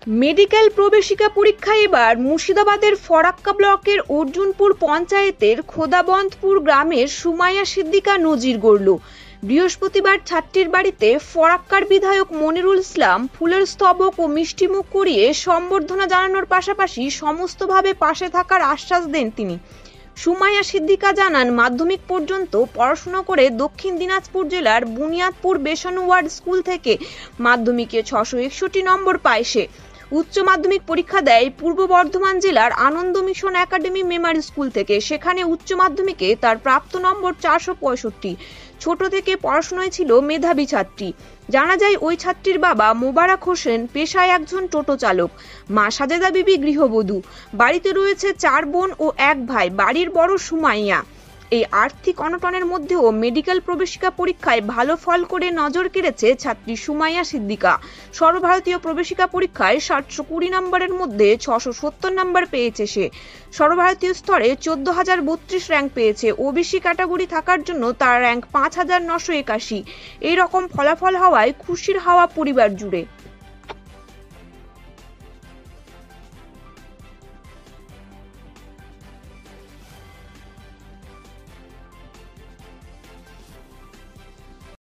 Medical প্রবেশিকা পরীক্ষায় এবার মুর্শিদাবাদের ফরাক্কা ব্লকের অর্জুনপুর পঞ্চায়েতের খোদাবন্দপুর গ্রামের সুমাইয়া সিদ্দিকা নজির গড়ল। বৃহস্পতিবার ছাত্রীর বাড়িতে ফরাক্কার বিধায়ক মনিরুল ইসলাম ফুলের স্তবক ও মিষ্টিমুখ করিয়ে সম্বর্ধনা জানানোর পাশাপাশি সমস্তভাবে পাশে থাকার আশ্বাস দেন তিনি। সুমাইয়া সিদ্দিকা জানান, মাধ্যমিক পর্যন্ত পড়াশোনা করে দক্ষিণ দিনাজপুর জেলার বুনিয়াদপুর বেসন ওয়ার্ড স্কুল থেকে মাধ্যমিকে 661 নম্বর পায় সে। উচ্চ মাধ্যমিক পরীক্ষা দেয় পূর্ব বর্ধমান জেলার আনন্দ মিশন একাডেমি মেমারি স্কুল থেকে। সেখানে উচ্চ মাধ্যমিকে তার প্রাপ্ত নম্বর 465। ছোট থেকে পড়াশোনায় ছিল মেধাবী ছাত্রী। জানা যায়, ওই ছাত্রীর বাবা মোবারক হোসেন পেশায় একজন টোটো চালক, মা সাজেদা বিবি গৃহবধূ। বাড়িতে রয়েছে 4 বোন ও 1 ভাই। বাড়ির বড় সুমাইয়া। এই আর্থিক অনটনের মধ্যেও মেডিকেল প্রবেশিকা পরীক্ষায় ভালো ফল করে নজর কেড়েছে ছাত্রী সুমাইয়া সিদ্দিকা। সর্বভারতীয় প্রবেশিকা পরীক্ষায় 720 নম্বরের মধ্যে 670 নম্বর পেয়েছে সে। সর্বভারতীয় স্তরে 14,032 র্যাঙ্ক পেয়েছে। ওবিসি ক্যাটাগরি থাকার জন্য তার র্যাঙ্ক 5,981। এই রকম ফলাফল হওয়ায় খুশির হাওয়া পরিবার জুড়ে।